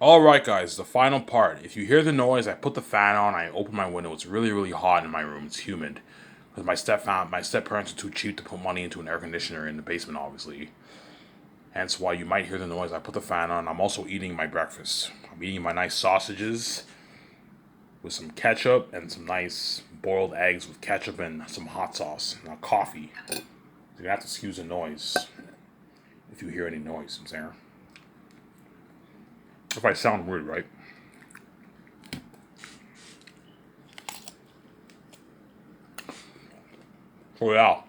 Alright guys, the final part. If you hear the noise, I put the fan on, I open my window. It's really, really hot in my room. It's humid. Because my step parents are too cheap to put money into an air conditioner in the basement, obviously. Hence why you might hear the noise. I put the fan on. I'm also eating my breakfast. I'm eating my nice sausages with some ketchup and some nice boiled eggs with ketchup and some hot sauce. Now coffee. You're gonna have to excuse the noise if you hear any noise, I'm saying. If I sound weird, right? So yeah.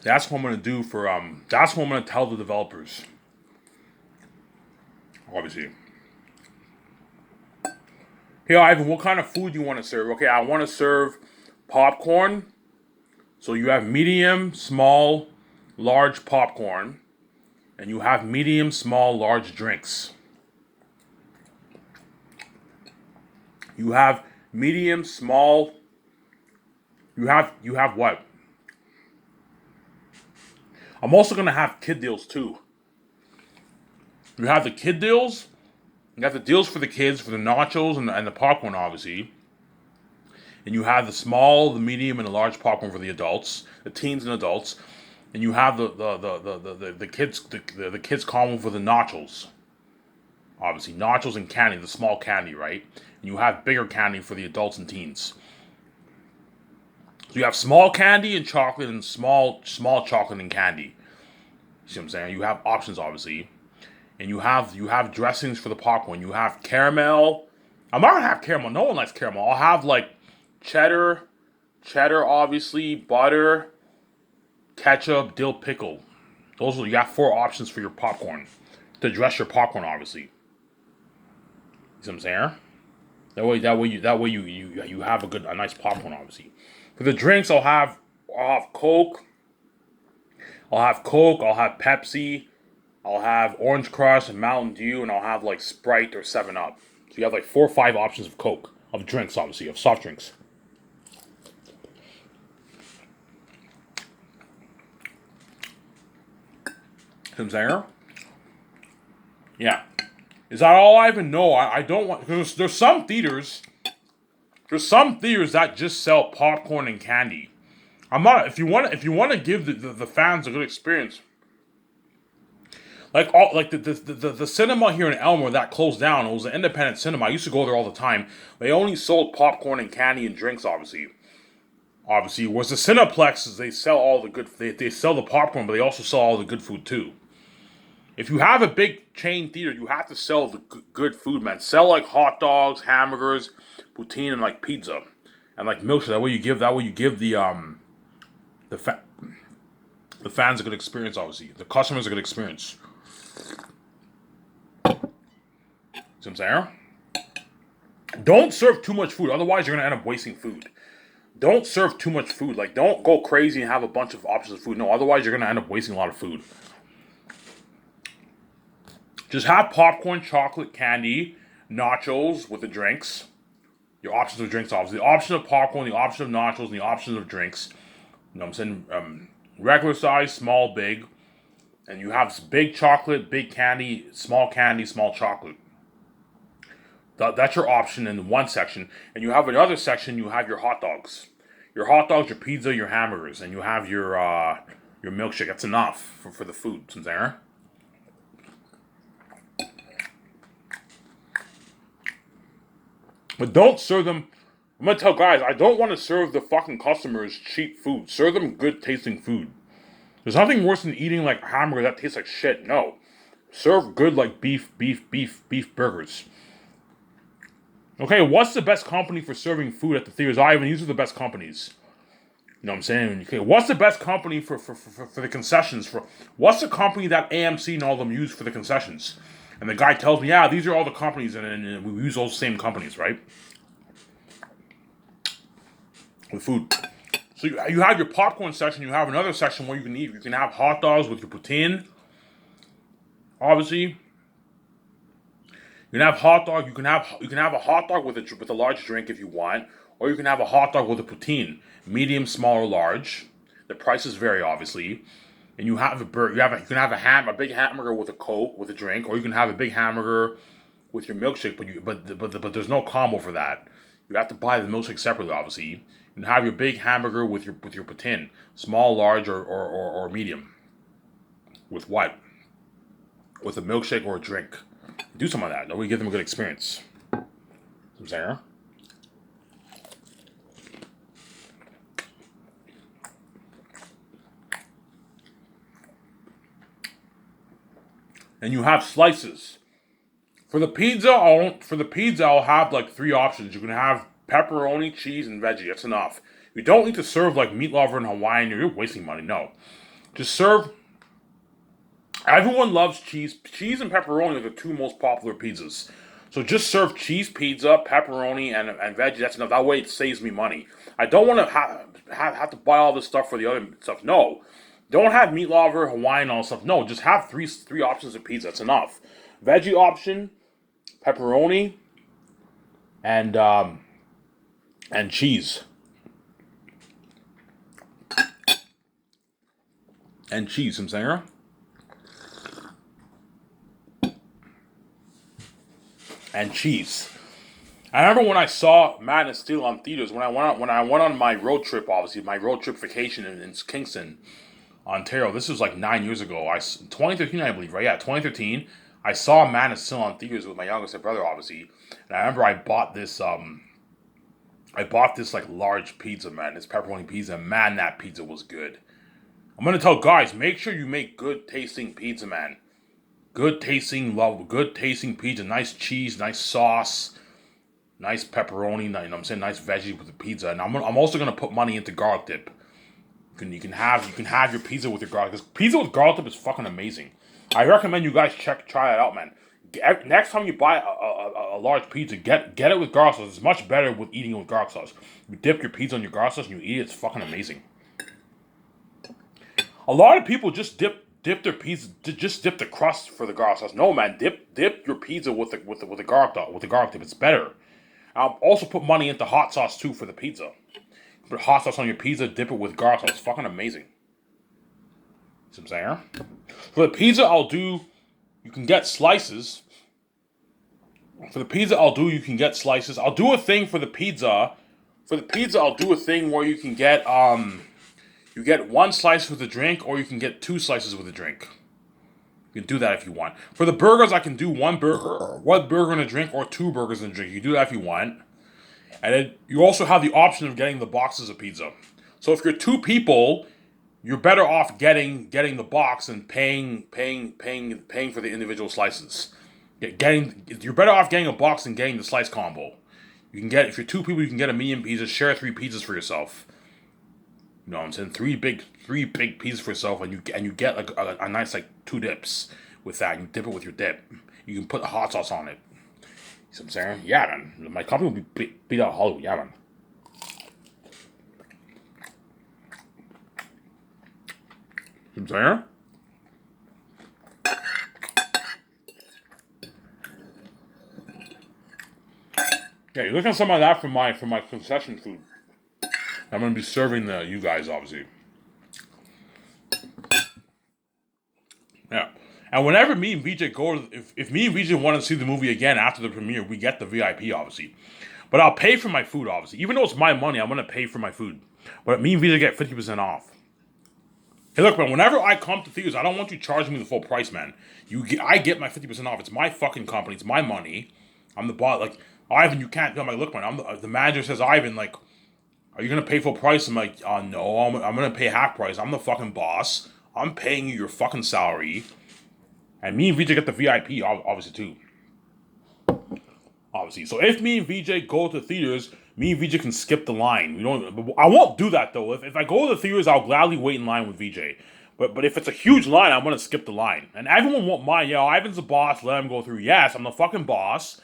That's what I'm gonna do for that's what I'm gonna tell the developers. Obviously. Hey Ivan, what kind of food do you want to serve? Okay, I want to serve popcorn. So you have medium, small, large popcorn, and you have medium, small, large drinks. You have medium, small. You have what? I'm also gonna have kid deals too. You have the kid deals. You have the deals for the kids for the nachos and the popcorn, obviously. And you have the small, the medium, and the large popcorn for the adults, the teens and adults. And you have the kids combo for the nachos. Obviously, nachos and candy, the small candy, right? And you have bigger candy for the adults and teens. So you have small candy and chocolate and small chocolate and candy. See what I'm saying? You have options, obviously. And you have dressings for the popcorn. You have caramel. I'm not gonna have caramel. No one likes caramel. I'll have like cheddar, obviously, butter, ketchup, dill pickle. Those are you got four options for your popcorn to dress your popcorn, obviously. See what I'm saying? That way you have a nice popcorn, obviously. For the drinks, I'll have Coke. I'll have Pepsi. I'll have Orange Crush and Mountain Dew, and I'll have like Sprite or Seven Up. So you have like 4 or 5 options of Coke, of drinks, obviously, of soft drinks. See what I'm saying? Yeah. Is that all I even know? I don't want because there's some theaters. There's some theaters that just sell popcorn and candy. I'm not. If you want to give the fans a good experience, like the cinema here in Elmore that closed down. It was an independent cinema. I used to go there all the time. They only sold popcorn and candy and drinks, obviously. Obviously, whereas the Cineplexes they sell all the good. They sell the popcorn, but they also sell all the good food too. If you have a big chain theater, you have to sell the good food, man. Sell like hot dogs, hamburgers, poutine, and like pizza, and like milkshake. That way you give the fa- the fans a good experience. Obviously, the customers a good experience. See what I'm saying? Don't serve too much food, otherwise you're gonna end up wasting food. Don't serve too much food. Like, don't go crazy and have a bunch of options of food. No, otherwise you're gonna end up wasting a lot of food. Just have popcorn, chocolate, candy, nachos with the drinks. Your options of drinks, obviously. The option of popcorn, the option of nachos, and the options of drinks. You know what I'm saying? Regular size, small, big. And you have big chocolate, big candy, small chocolate. That's your option in one section. And you have another section, you have your hot dogs. Your hot dogs, your pizza, your hamburgers. And you have your milkshake. That's enough for the food. Some there. But don't serve them. I'm gonna tell guys, I don't want to serve the fucking customers cheap food. Serve them good tasting food. There's nothing worse than eating like a hamburger that tastes like shit. No. Serve good like beef burgers. Okay, what's the best company for serving food at the theaters? Ivan, these are the best companies. You know what I'm saying? Okay, what's the best company for the concessions? What's the company that AMC and all of them use for the concessions? And the guy tells me, yeah, these are all the companies, and we use those same companies, right? With food. So you have your popcorn section. You have another section where you can eat. You can have hot dogs with your poutine. Obviously, you can have hot dog. You can have a hot dog with a large drink if you want, or you can have a hot dog with a poutine, medium, small, or large. The prices vary, obviously. and you have a burger. You can have a big hamburger with a Coke with a drink, or you can have a big hamburger with your milkshake. But there's no combo for that. You have to buy the milkshake separately. Obviously, you can have your big hamburger with your poutine, small, large, or medium. With what? With a milkshake or a drink. Do some of that. That way, give them a good experience. Some Sarah. And you have slices. For the pizza, I'll have like three options. You can have pepperoni, cheese, and veggie. That's enough. You don't need to serve like meat lover and Hawaiian. You're wasting money. No, just serve. Everyone loves cheese. Cheese and pepperoni are the two most popular pizzas. So just serve cheese pizza, pepperoni, and veggie. That's enough. That way it saves me money. I don't want to have to buy all this stuff for the other stuff. No, don't have meat lover, Hawaiian, all this stuff. No, just have three options of pizza. That's enough. Veggie option, pepperoni, and cheese. And cheese, some singer. And cheese. I remember when I saw Man of Steel on theaters when I went on my road trip. Obviously, my road trip vacation in Kingston, Ontario. This was like 9 years ago. 2013, I believe, right? Yeah, 2013. I saw Man of Steel on theaters with my youngest brother, obviously, and I remember I bought this. I bought this like large pizza, man. This pepperoni pizza. Man, that pizza was good. I'm gonna tell guys, make sure you make good tasting pizza, man. Good tasting pizza. Nice cheese, nice sauce, nice pepperoni. You know what I'm saying? Nice veggies with the pizza. And I'm also gonna put money into garlic dip. You can have your pizza with your garlic. Because pizza with garlic dip is fucking amazing. I recommend you guys try it out, man. Next time you buy a large pizza, get it with garlic sauce. It's much better with eating it with garlic sauce. You dip your pizza in your garlic sauce and you eat it. It's fucking amazing. A lot of people just dip their pizza, just dip the crust for the garlic sauce. No, man, dip your pizza with the garlic dip. It's better. I'll also put money into hot sauce too for the pizza. Put hot sauce on your pizza, dip it with garlic sauce. It's fucking amazing. See what I'm saying? For the pizza, you can get slices. For the pizza, you can get slices. I'll do a thing for the pizza. For the pizza, I'll do a thing where you can get you get one slice with a drink, or you can get two slices with a drink. You can do that if you want. For the burgers, I can do one burger and a drink, or two burgers and a drink. You can do that if you want. And then you also have the option of getting the boxes of pizza. So if you're two people, you're better off getting the box and paying for the individual slices. You're better off getting a box than getting the slice combo. You can get, if you're two people, you can get a medium pizza. Share three pizzas for yourself. You know what I'm saying? Three big pizzas for yourself, and you get like a nice like two dips with that. You dip it with your dip. You can put the hot sauce on it. You know what I'm saying? Yeah, man. My company will be beat out Hollywood. Yeah, man. You know what I'm saying? Yeah, you're looking at some of that from my concession food. I'm gonna be serving you guys, obviously. Yeah. And whenever me and VJ go, if me and VJ want to see the movie again after the premiere, we get the VIP, obviously. But I'll pay for my food, obviously. Even though it's my money, I'm gonna pay for my food. But me and VJ get 50% off. Hey, look, man. Whenever I come to theaters, I don't want you charging me the full price, man. I get my 50% off. It's my fucking company. It's my money. I'm the boss. Like Ivan, you can't. I'm like, look, man. The manager says, Ivan, like, are you gonna pay full price? I'm like, no. I'm gonna pay half price. I'm the fucking boss. I'm paying you your fucking salary. And me and VJ get the VIP, obviously, too. Obviously. So if me and VJ go to theaters, me and VJ can skip the line. I won't do that, though. If I go to the theaters, I'll gladly wait in line with VJ. But if it's a huge line, I'm going to skip the line. And everyone won't mind. Yeah, Ivan's the boss. Let him go through. Yes, I'm the fucking boss.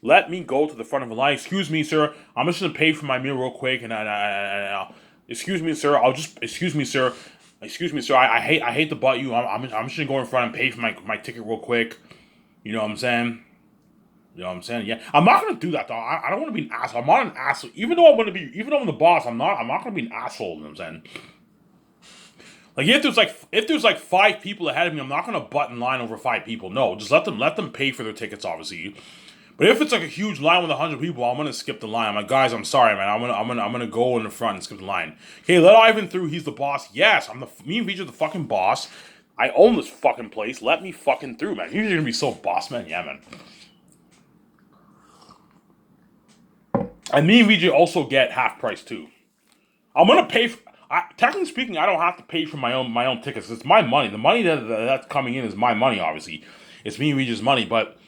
Let me go to the front of the line. Excuse me, sir. I'm just going to pay for my meal real quick. Excuse me, sir. Excuse me, sir. Excuse me, sir. I hate to butt you. I'm just gonna go in front and pay for my ticket real quick. You know what I'm saying? You know what I'm saying? Yeah. I'm not gonna do that though. I don't want to be an asshole. I'm not an asshole. Even though I'm the boss, I'm not gonna be an asshole. You know what I'm saying? Like if there's like 5 people ahead of me, I'm not gonna butt in line over 5 people. No, just let them pay for their tickets, obviously. But if it's like a huge line with 100 people, I'm gonna skip the line. I'm like, guys, I'm sorry, man. I'm gonna go in the front and skip the line. Okay, let Ivan through. He's the boss. Yes, me and Vij are the fucking boss. I own this fucking place. Let me fucking through, man. You're gonna be so boss, man. Yeah, man. And me and VJ also get half price too. I'm gonna pay. Technically speaking, I don't have to pay for my own tickets. It's my money. The money that's coming in is my money. Obviously, it's me and VJ's money. But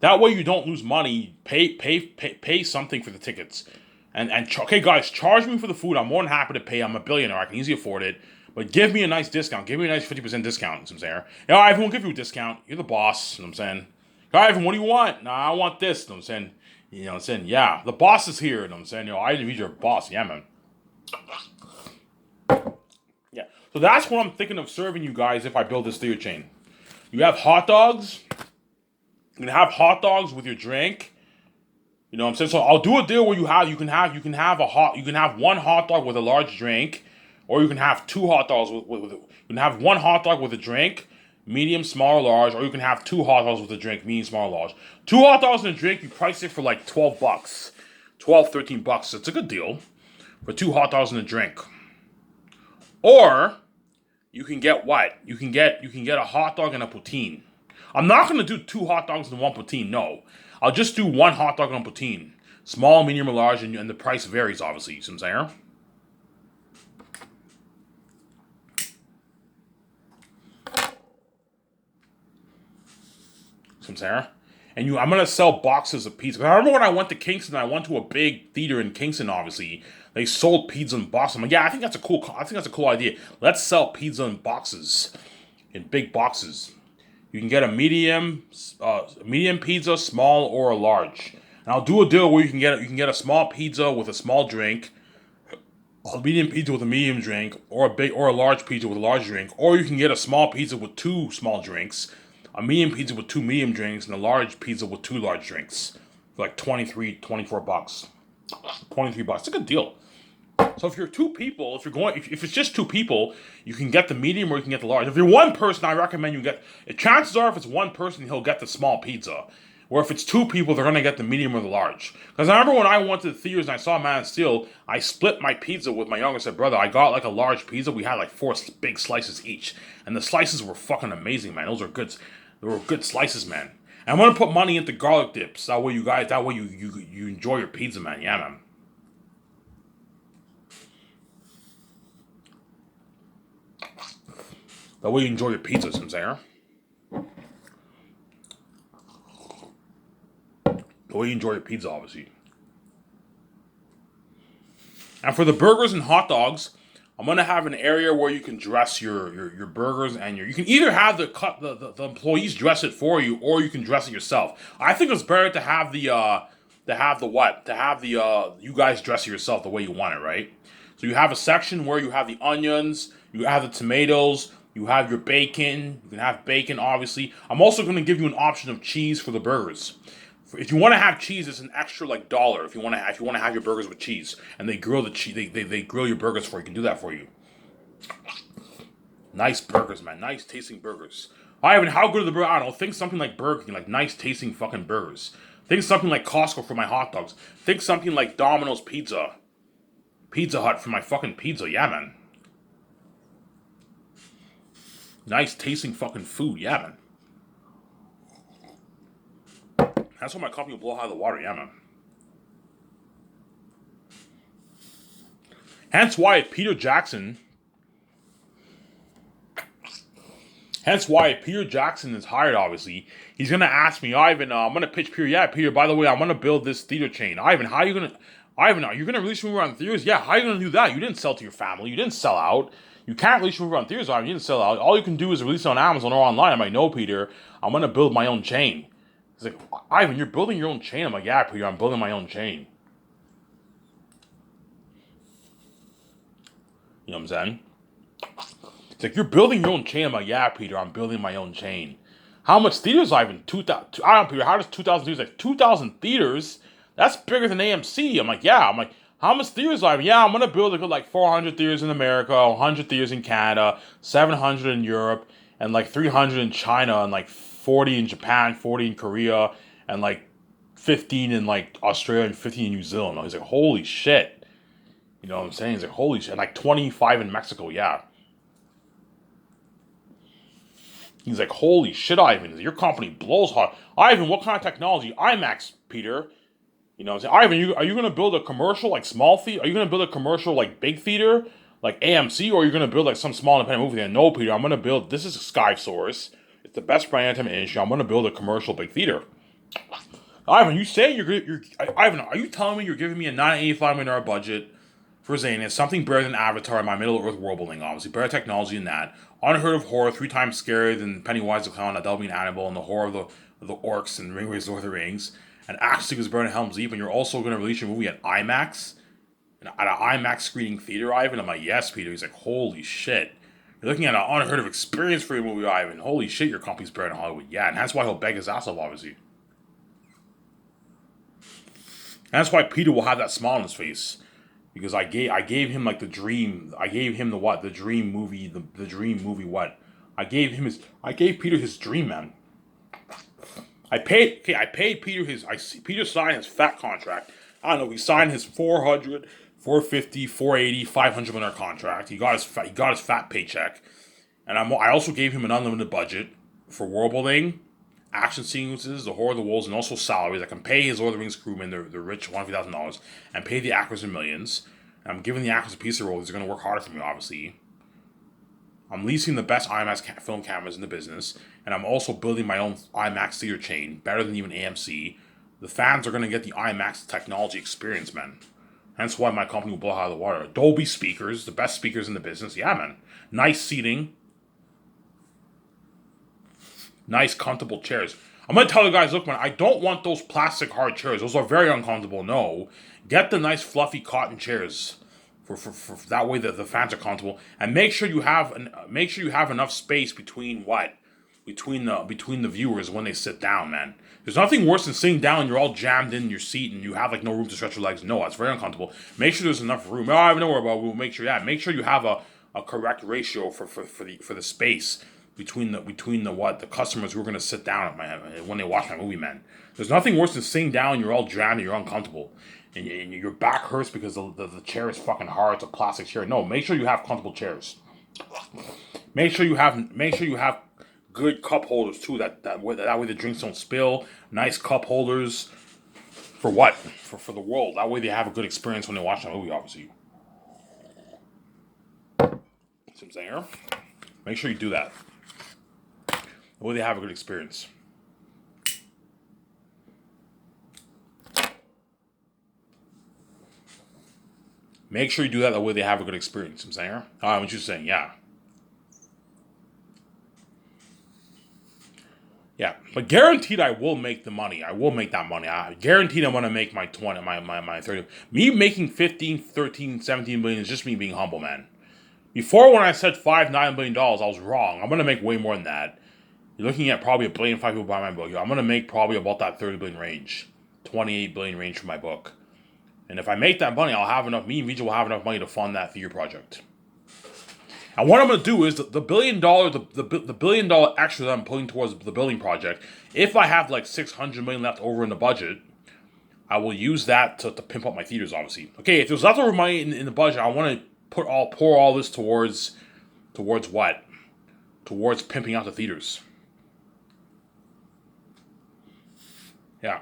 that way you don't lose money. Pay something for the tickets. Okay, guys, charge me for the food. I'm more than happy to pay. I'm a billionaire. I can easily afford it. But give me a nice discount. Give me a nice 50% discount. You know what I'm saying? Yeah, Ivan will give you a discount. You're the boss. You know what I'm saying? Ivan, what do you want? Nah, I want this. You know what I'm saying? You know what I'm saying? Yeah, the boss is here. You know what I'm saying? I didn't read your boss. Yeah, man. Yeah. So that's what I'm thinking of serving you guys if I build this theater chain. You have hot dogs. You can have hot dogs with your drink. You know what I'm saying? So I'll do a deal where you can have one hot dog with a large drink, or you can have 2 hot dogs you can have one hot dog with a drink, medium, small, or large, or you can have 2 hot dogs with a drink, medium, small, or large. 2 hot dogs and a drink, you price it for like $12, $13. It's a good deal for 2 hot dogs and a drink. Or you can get what? You can get a hot dog and a poutine. I'm not gonna do 2 hot dogs and 1 poutine. No, I'll just do 1 hot dog and a poutine, small, medium, or large, and the price varies obviously. You see what I'm saying? And I'm gonna sell boxes of pizza. I remember when I went to Kingston, I went to a big theater in Kingston. Obviously, they sold pizza in boxes. I'm like, yeah, I think that's a cool idea. Let's sell pizza in boxes, in big boxes. You can get a medium pizza, small or a large. And I'll do a deal where you can get a small pizza with a small drink, a medium pizza with a medium drink, or a large pizza with a large drink, or you can get a small pizza with 2 small drinks, a medium pizza with 2 medium drinks, and a large pizza with 2 large drinks for like $24. $23. It's a good deal. So if you're 2 people, if it's just 2 people, you can get the medium or you can get the large. If you're 1 person, I recommend you get. Chances are, if it's 1 person, he'll get the small pizza. Or if it's 2 people, they're gonna get the medium or the large. Because I remember when I went to the theaters and I saw Man of Steel, I split my pizza with my youngest brother. I got like a large pizza. We had like 4 big slices each, and the slices were fucking amazing, man. Those are good. They were good slices, man. And I'm gonna put money into garlic dips. That way you enjoy your pizza, man. Yeah, man. That way you enjoy your pizza, you know what I'm saying? The way you enjoy your pizza, obviously. And for the burgers and hot dogs, I'm gonna have an area where you can dress your burgers and you can either have the employees dress it for you, or you can dress it yourself. I think it's better to have you guys dress it yourself the way you want it, right? So you have a section where you have the onions, you have the tomatoes, you have your bacon. You can have bacon, obviously. I'm also going to give you an option of cheese for the burgers. If you want to have cheese, it's an extra like $1. If you want to have your burgers with cheese, and they grill the cheese, they grill your burgers for you. Can do that for you. Nice burgers, man. Nice tasting burgers. Ivan, how good are the burgers? I don't know. Think something like Burger King, like nice tasting fucking burgers. Think something like Costco for my hot dogs. Think something like Domino's Pizza, Pizza Hut for my fucking pizza. Yeah, man. Nice tasting fucking food, yeah, man. That's why my company will blow out of the water, yeah, man. Hence why Peter Jackson is hired, obviously. He's going to ask me, Ivan, I'm going to pitch Peter. Yeah, Peter, by the way, I'm going to build this theater chain. Ivan, are you going to release me around theaters? Yeah, how are you going to do that? You didn't sell to your family. You didn't sell out. You can't release your movie on theaters, Ivan. You didn't sell out. All you can do is release it on Amazon or online. I'm like, no, Peter, I'm going to build my own chain. He's like, Ivan, you're building your own chain? I'm like, yeah, Peter, I'm building my own chain. You know what I'm saying? It's like, you're building your own chain. I'm like, yeah, Peter, I'm building my own chain. How much theaters, Ivan? 2,000. I don't know, Peter, how does 2,000 theaters? Like, 2,000 theaters? That's bigger than AMC. I'm like, yeah. I'm like, How much theaters do I have? Yeah, I'm gonna build a good like 400 theaters in America, 100 theaters in Canada, 700 in Europe, and like 300 in China, and like 40 in Japan, 40 in Korea, and like 15 in like Australia and 15 in New Zealand. He's like, holy shit. You know what I'm saying? He's like, holy shit. And like 25 in Mexico, yeah. He's like, holy shit, Ivan. Your company blows hot. Ivan, what kind of technology? IMAX, Peter. You know what I'm saying? Ivan, are you going to build a commercial, like small theater? Are you going to build a commercial, like big theater, like AMC? Or are you going to build like some small independent movie theater? No, Peter, I'm going to build, this is Sky Source. It's the best brand entertainment in the industry. I'm going to build a commercial big theater. Ivan, you say Ivan, are you telling me you're giving me a $985 million budget for Xanax, something better than Avatar and my Middle-earth world building, obviously. Better technology than that. Unheard of horror, 3 times scarier than Pennywise the Clown, Adelby and Annabelle, and the horror of the orcs and Ringwraith's Lord of the Rings. And actually was better than Helm's Deep, and you're also going to release your movie at IMAX? At an IMAX screening theater, Ivan? I'm like, yes, Peter. He's like, holy shit. You're looking at an unheard of experience for your movie, Ivan. Holy shit, your company's better than Hollywood. Yeah, and that's why he'll beg his ass off, obviously. And that's why Peter will have that smile on his face. Because I gave him like the dream. I gave him the what? The dream movie. The dream movie what? I gave Peter his dream, man. I paid Peter Peter signed his fat contract. I don't know, he signed his 400, 450, 480, 500 $500 contract. He got his fat paycheck. And I also gave him an unlimited budget for world building, action sequences, the horror of the wolves, and also salaries. I can pay his Lord of the Rings crewmen the rich $150,000 and pay the actors in millions. And I'm giving the actors a piece of the role. They're going to work harder for me, obviously. I'm leasing the best IMAX film cameras in the business, and I'm also building my own IMAX theater chain, better than even AMC. The fans are going to get the IMAX technology experience, man. Hence why my company will blow out of the water. Dolby speakers, the best speakers in the business. Yeah, man. Nice seating. Nice, comfortable chairs. I'm going to tell you guys, look, man, I don't want those plastic hard chairs. Those are very uncomfortable. No. Get the nice, fluffy cotton chairs. For that way the fans are comfortable. And make sure you have enough space between the viewers when they sit down, man. There's nothing worse than sitting down and you're all jammed in your seat and you have like no room to stretch your legs. No, that's very uncomfortable. Make sure there's enough room. Oh, I don't know about. We'll make sure. Yeah, make sure you have a correct ratio for the space between the customers who are going to sit down when they watch my movie, man. There's nothing worse than sitting down and you're all jammed and you're uncomfortable. And your back hurts because the chair is fucking hard. It's a plastic chair. No, make sure you have comfortable chairs. Make sure you have good cup holders too. That way the drinks don't spill. Nice cup holders. For what? For the world. That way they have a good experience when they watch the movie. Obviously. See what I'm saying here? Make sure you do that. That way they have a good experience. Make sure you do that way they have a good experience. I'm saying, what you're saying, yeah. Yeah, but guaranteed I will make the money. I will make that money. I guaranteed I'm going to make my 20, my 30. Me making 15, 13, 17 million is just me being humble, man. Before when I said $9 billion, I was wrong. I'm going to make way more than that. You're looking at probably 1.5 billion people buy my book. I'm going to make probably about that 30 billion range. 28 billion range for my book. And if I make that money, I'll have enough. Me and Vijay will have enough money to fund that theater project. And what I'm going to do is the $1 billion, the $1 billion extra that I'm putting towards the building project. If I have like 600 million left over in the budget, I will use that to pimp up my theaters. Obviously, okay. If there's leftover money in the budget, I want to pour all this towards what? Towards pimping out the theaters. Yeah.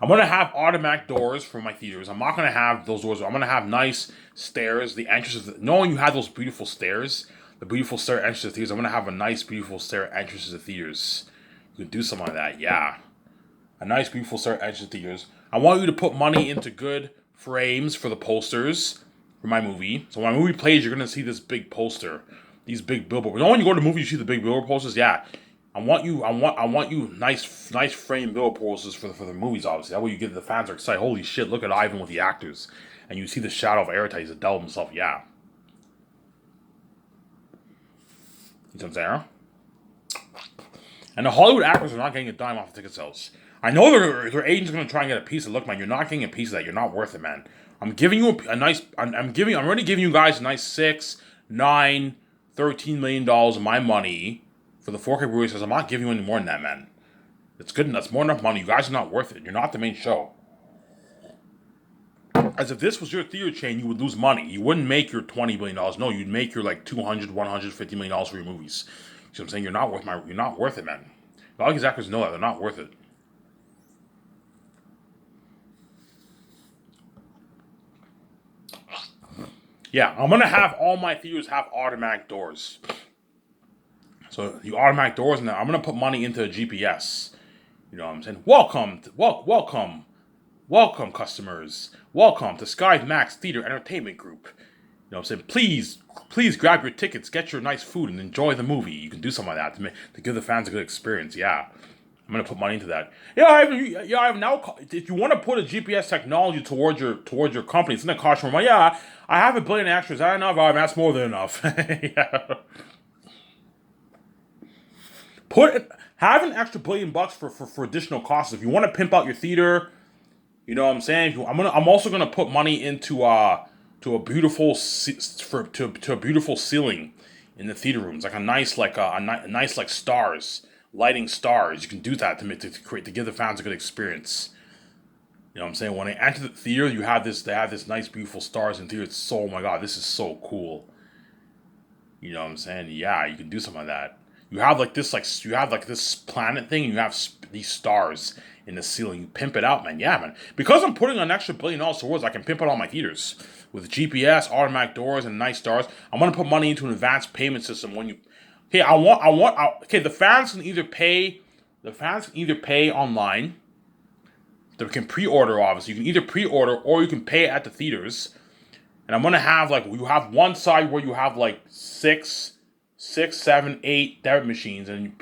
I'm going to have automatic doors for my theaters. I'm not going to have those doors. I'm going to have nice stairs. The entrances, knowing you have those beautiful stairs, the beautiful stair entrances to theaters, I'm going to have a nice, beautiful stair entrances to theaters. You can do something like that, yeah. A nice, beautiful stair entrances to theaters. I want you to put money into good frames for the posters for my movie. So when my movie plays, you're going to see this big poster, these big billboards. You know when you go to the movie, you see the big billboard posters? Yeah. I want you nice frame billboard posters for the movies, obviously. That way you get the fans are excited. Holy shit, look at Ivan with the actors. And you see the shadow of Airtight, he's a devil himself, yeah. You know what I'm saying? And the Hollywood actors are not getting a dime off the ticket sales. I know their agent's gonna try and get a piece of. Look, man, you're not getting a piece of that. You're not worth it, man. I'm giving you a nice. I'm already giving you guys a nice 6, 9, $13 million of my money for the 4K Blu-ray. Says I'm not giving you any more than that, man. It's good enough. That's more than enough money. You guys are not worth it. You're not the main show. As if this was your theater chain, you would lose money. You wouldn't make your $20 billion. No, you'd make your like $200, $150 million for your movies. You see what I'm saying? You're not worth it, man. All these actors know that they're not worth it. Yeah, I'm gonna have all my theaters have automatic doors. So the automatic doors, and I'm gonna put money into a GPS. You know what I'm saying? Welcome, customers. Welcome to Sky Max Theater Entertainment Group. You know what I'm saying? Please grab your tickets, get your nice food, and enjoy the movie. You can do something like that to give the fans a good experience. Yeah, I'm gonna put money into that. I've now. If you want to put a GPS technology towards your company, it's gonna cost more money. Yeah, I have $1 billion extras. I don't know, that's more than enough. Yeah. Have an extra $1 billion for additional costs. If you want to pimp out your theater, you know what I'm saying. I'm also gonna put money into to a beautiful to a beautiful ceiling in the theater rooms, like a nice nice like stars, lighting stars. You can do that to give the fans a good experience. You know what I'm saying. When they enter the theater, they have this nice beautiful stars in the theater. It's so, oh my god, this is so cool. You know what I'm saying? Yeah, you can do something like that. You have this planet thing, and you have these stars in the ceiling. You pimp it out, man. Yeah, man. Because I'm putting an extra $1 billion towards, I can pimp out all my theaters with GPS, automatic doors, and nice stars. I'm gonna put money into an advanced payment system. The fans can either pay. The fans can either pay online. They can pre-order. Obviously, you can either pre-order or you can pay at the theaters. And I'm gonna have you have one side where you have like six, 7, 8 debit machines, and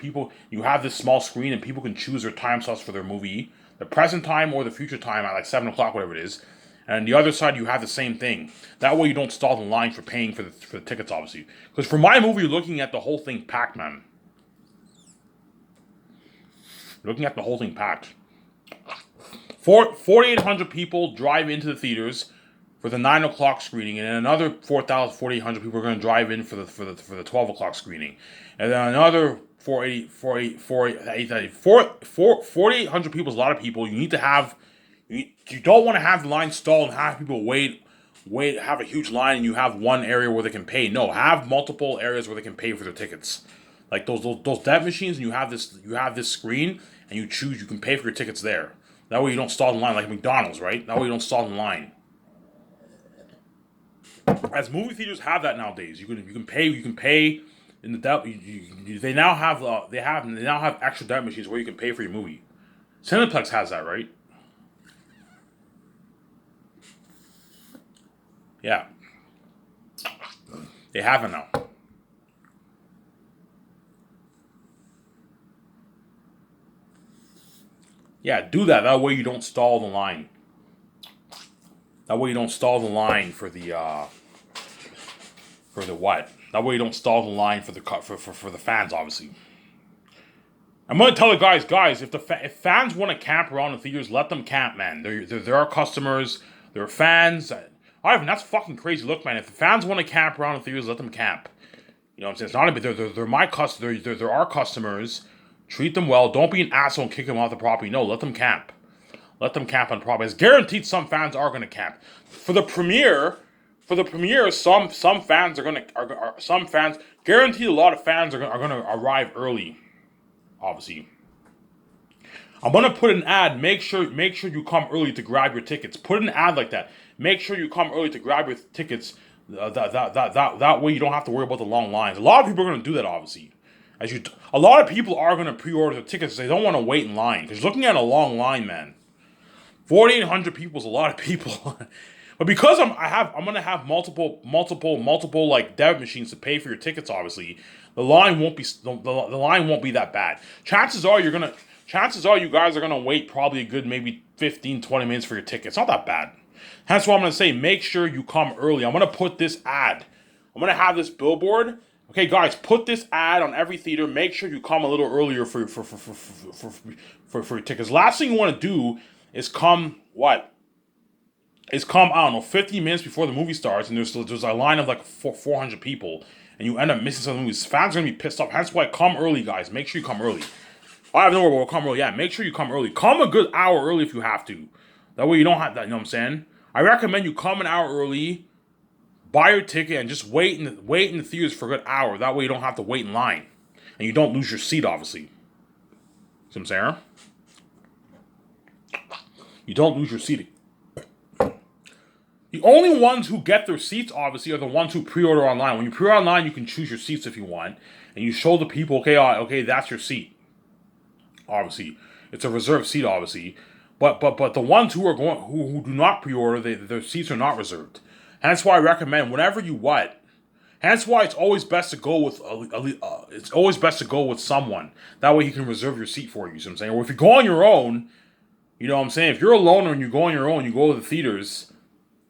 you have this small screen, and people can choose their time slots for their movie, the present time or the future time at like 7 o'clock, whatever it is. And on the other side, you have the same thing. That way, you don't stall the line for paying for the tickets, obviously. Because for my movie, you're looking at the whole thing packed, man. You're looking at the whole thing packed. 4,800 people drive into the theaters for the 9 o'clock screening, and then another 4,800 people are going to drive in for the 12 o'clock screening, and then another 4,800 people is a lot of people. You don't want to have the line stall and have people wait, have a huge line, and you have one area where they can pay. No, have multiple areas where they can pay for their tickets, like those debit machines, and you have this screen, and you can pay for your tickets there. That way you don't stall in line like McDonald's, right? That way you don't stall in line. As movie theaters have that nowadays, you can pay in the debit. They now have extra debit machines where you can pay for your movie. Cineplex has that, right? Yeah, they have it now. Yeah, do that. That way you don't stall the line. That way you don't stall the line for the what? That way you don't stall the line for the fans, obviously. I'm gonna tell the guys, if fans want to camp around the theaters, let them camp, man. They're our customers. They're fans. Ivan, that's fucking crazy. Look, man, if the fans want to camp around the theaters, let them camp. You know what I'm saying? It's not a bit. They're my customers. They're our customers. Treat them well. Don't be an asshole and kick them off the property. No, let them camp. Let them camp on the property. It's guaranteed some fans are going to camp. For the premiere, some fans guaranteed a lot of fans are going to arrive early. Obviously, I'm going to put an ad. Make sure you come early to grab your tickets. Put an ad like that. Make sure you come early to grab your tickets. That way you don't have to worry about the long lines. A lot of people are going to do that, obviously. A lot of people are going to pre-order the tickets. They don't want to wait in line because looking at a long line, man. 4,800 people is a lot of people. But because I'm going to have multiple like debit machines to pay for your tickets. Obviously, the line won't be that bad. Chances are you guys are gonna wait probably a good maybe 15-20 minutes for your ticket. It's not that bad. That's why I'm gonna say make sure you come early. I'm gonna put this ad. I'm gonna have this billboard Okay, guys, put this ad on every theater. Make sure you come a little earlier for your tickets. Last thing you want to do is come what? Is come I don't know 50 minutes before the movie starts, and there's a line of like 400 people, and you end up missing some movies. Fans are gonna be pissed off. That's why come early, guys. Make sure you come early. I have no word. We'll come early. Yeah, make sure you come early. Come a good hour early if you have to. That way you don't have that. You know what I'm saying? I recommend you come an hour early, buy your ticket, and just wait in the theaters for a good hour. That way you don't have to wait in line, and you don't lose your seat. Obviously, see what I'm saying? You don't lose your seat. The only ones who get their seats, obviously, are the ones who pre-order online. When you pre-order online, you can choose your seats if you want, and you show the people, okay, okay, that's your seat. Obviously, it's a reserved seat, obviously, but the ones who are going who do not pre-order, their seats are not reserved. Hence why I recommend whenever you what. Hence why it's always best to go with it's always best to go with someone. That way he can reserve your seat for you. See what I'm saying? Or if you go on your own, you know what I'm saying. If you're alone and you go on your own, you go to the theaters.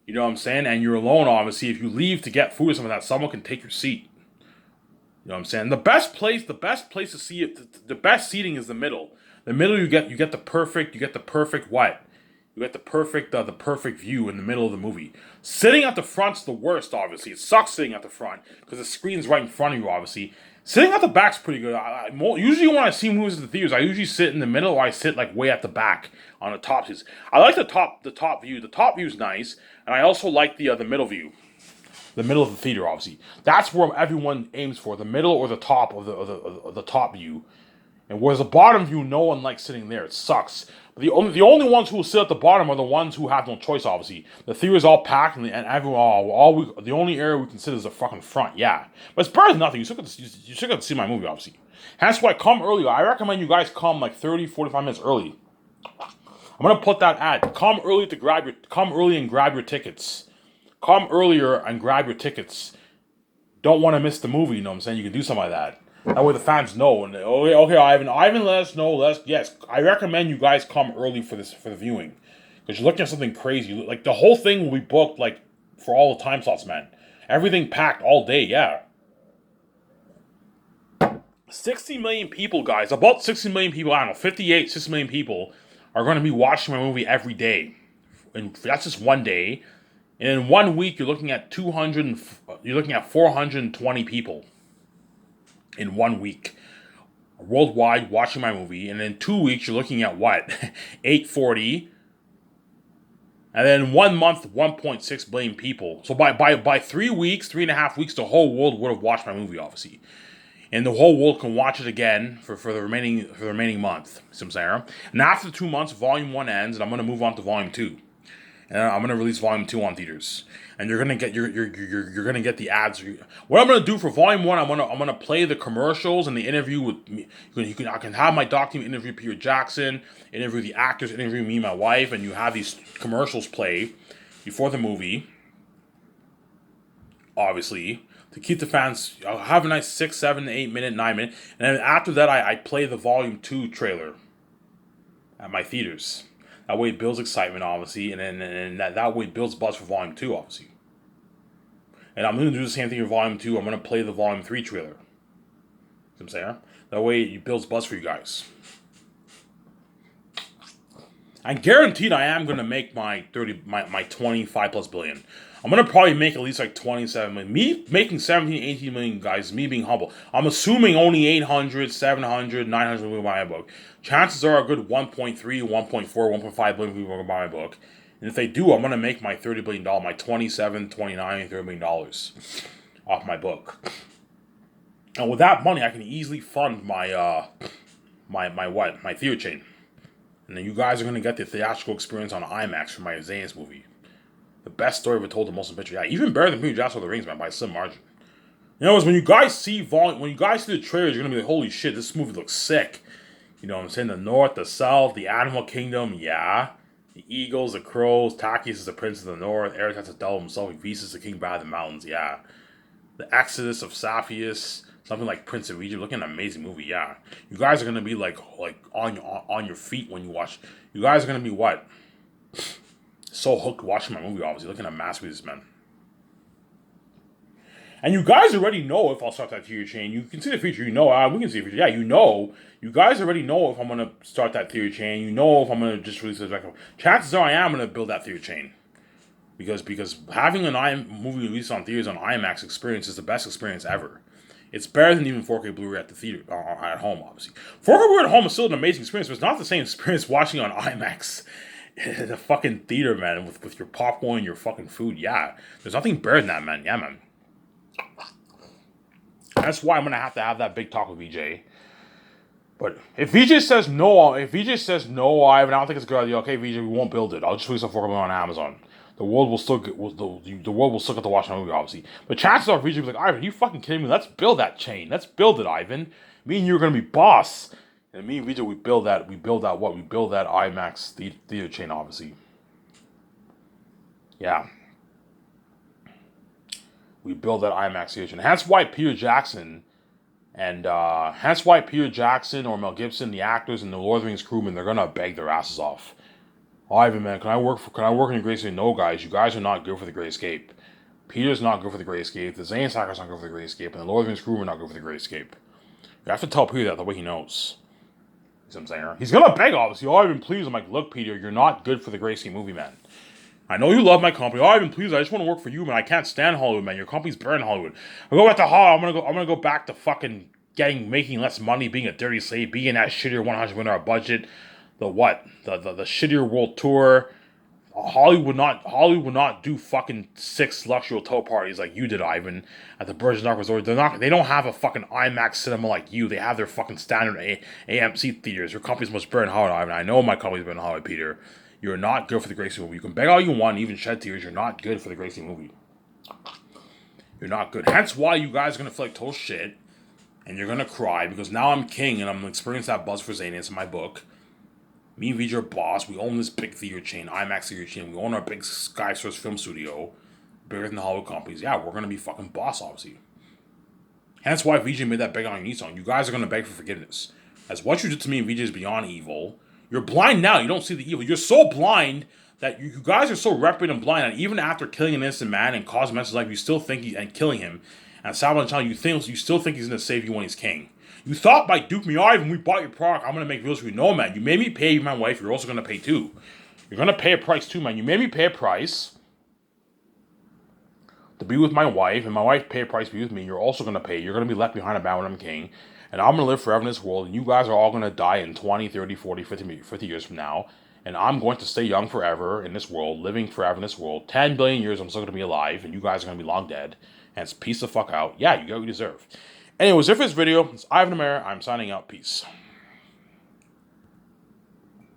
You know what I'm saying? And you're alone, obviously. If you leave to get food or something like that, someone can take your seat. You know what I'm saying? The best place to see it, the best seating is the middle. The middle you get the perfect what? You get the perfect view in the middle of the movie. Sitting at the front's the worst, obviously. It sucks sitting at the front because the screen's right in front of you, obviously. Sitting at the back's pretty good. Usually when I see movies in the theaters, I usually sit in the middle or I sit like way at the back on the top seats. I like the top view. The top view's nice, and I also like the middle view. The middle of the theater, obviously. That's where everyone aims for, the middle or the top of the top view. And whereas the bottom view, no one likes sitting there. It sucks. But the only ones who will sit at the bottom are the ones who have no choice, obviously. The theater's all packed, and everyone, the only area we can sit is the fucking front, yeah. But it's better than nothing. You still get to see my movie, obviously. That's why come early. I recommend you guys come like 30, 45 minutes early. I'm gonna put that ad. Come early and grab your tickets. Come earlier and grab your tickets. Don't want to miss the movie, you know what I'm saying? You can do something like that. That way the fans know. And okay, Ivan, let us know. Yes, I recommend you guys come early for the viewing, because you're looking at something crazy. Like the whole thing will be booked like for all the time slots, man. Everything packed all day, yeah. 60 million people, guys. About 60 million people. I don't know, 60 million people are going to be watching my movie every day, and that's just one day. And in 1 week, you're looking at 420 people in 1 week worldwide watching my movie. And in 2 weeks, you're looking at what? 840. And then in 1 month, 1.6 billion people. So by 3 weeks, 3.5 weeks, the whole world would have watched my movie, obviously. And the whole world can watch it again for the remaining month. See what I'm saying? And after 2 months, Volume 1 ends, and I'm going to move on to Volume 2. And I'm gonna release Volume 2 on theaters, and you're gonna get you're gonna get the ads. What I'm gonna do for Volume 1, I'm gonna play the commercials and the interview with me. I can have my doc team interview Peter Jackson, interview the actors, interview me and my wife, and you have these commercials play before the movie. Obviously, to keep the fans, I'll have a nice 6, 7, 8 minute, 9 minute, and then after that, I play the Volume 2 trailer at my theaters. That way it builds excitement, obviously, and that way it builds buzz for Volume 2, obviously. And I'm going to do the same thing for Volume 2. I'm going to play the Volume 3 trailer. You know what I'm saying? That way it builds buzz for you guys. I'm guaranteed I am going to make my 25 plus billion. I'm going to probably make at least like 27 million. Me making 17, 18 million, guys, me being humble. I'm assuming only 800, 700, 900 will buy my book. Chances are a good 1.3, 1.4, 1.5 billion people will buy my book. And if they do, I'm going to make my $30 billion, my 27, 29, $30 billion off my book. And with that money, I can easily fund my theater chain. And then you guys are going to get the theatrical experience on IMAX for my Zane's movie. The best story ever told in motion picture. Yeah, even better than Peter Jackson of the Rings, man, by some margin. You know, when you guys see the trailers, you're going to be like, holy shit, this movie looks sick. You know what I'm saying? The North, the South, the Animal Kingdom, yeah. The Eagles, the Crows, Takis is the Prince of the North, Eretas the Devil himself, Visas is the King by the Mountains, yeah. The Exodus of Saphius, something like Prince of Egypt, looking at an amazing movie, yeah. You guys are going to be like on your feet when you watch. You guys are going to be what? So hooked watching my movie, obviously, looking at masterpieces, man. And you guys already know if I'll start that theory chain. You can see the future. You know, we can see the future. Yeah, you know. You guys already know if I'm going to start that theory chain. You know if I'm going to just release it back. Chances are I am going to build that theory chain. Because having an movie released on theaters on IMAX experience is the best experience ever. It's better than even 4K Blu-ray at the theater, at home, obviously. 4K Blu-ray at home is still an amazing experience, but it's not the same experience watching on IMAX in a fucking theater, man, with your popcorn and your fucking food. Yeah, there's nothing better than that, man. Yeah, man. That's why I'm going to have that big talk with VJ. But if VJ says no, I don't think it's a good idea. Okay, VJ, we won't build it. I'll just release a 4K Blu-ray on Amazon. The world will still get, the world will still get to watch my movie, obviously. But chances are, VJ will be like, Ivan, are you fucking kidding me? Let's build that chain. Let's build it, Ivan. Me and you are gonna be boss. And me and VJ, we build that IMAX theater chain, obviously. Yeah. We build that IMAX theater chain. Hence why Peter Jackson or Mel Gibson, the actors and the Lord of the Rings crewmen, they're gonna beg their asses off. Ivan, man, can I work in the Great Escape? No, guys, you guys are not good for the Great Escape. Peter's not good for the Great Escape. The Zane Sacker's not good for the Great Escape. And the Lord of the Rings crew are not good for the Great Escape. You have to tell Peter that the way he knows. You see what I'm saying? He's gonna beg, obviously. Ivan, please. I'm like, look, Peter, you're not good for the Great Escape movie, man. I know you love my company. Ivan, please, I just want to work for you, man. I can't stand Hollywood, man. Your company's better than Hollywood. I go back to Hollywood. I'm gonna go back to fucking making less money, being a dirty slave, being that shittier 100 winner budget. The shittier world tour. Hollywood would not do fucking 6 luxury hotel parties like you did, Ivan, at the Virgin Arc Resort. They don't have a fucking IMAX cinema like you. They have their fucking standard AMC theaters. Your company's much better than Hollywood, Ivan. I know my company's better than Hollywood, Peter. You're not good for the Gracie movie. You can beg all you want, even shed tears. You're not good for the Gracie movie. You're not good. Hence why you guys are gonna feel like total shit, and you're gonna cry because now I'm king and I'm experiencing that buzz for Zaniness in my book. Me and VJ are boss. We own this big theater chain, IMAX theater chain. We own our big Sky Source film studio, bigger than the Hollywood companies. Yeah, we're gonna be fucking boss, obviously. Hence why VJ made that beg on your knee song. You guys are gonna beg for forgiveness. As what you did to me and VJ is beyond evil. You're blind now. You don't see the evil. You're so blind that you guys are so reprobate and blind that even after killing an innocent man and causing mess his life, you still think and killing him. And Salvador Child, you still think he's gonna save you when he's king. You thought by Duke Me Ivan, we bought your product, I'm going to make reels for you. No, man. You made me pay my wife. You're also going to pay too. You're going to pay a price too, man. You made me pay a price to be with my wife, and my wife pay a price to be with me. You're also going to pay. You're going to be left behind about when I'm king. And I'm going to live forever in this world, and you guys are all going to die in 20, 30, 40, 50 years from now. And I'm going to stay young forever in this world, living forever in this world. 10 billion years, I'm still going to be alive, and you guys are going to be long dead. And it's peace the fuck out. Yeah, you get what you deserve. Anyways, if this video, it's Ivan Amara. I'm signing out. Peace.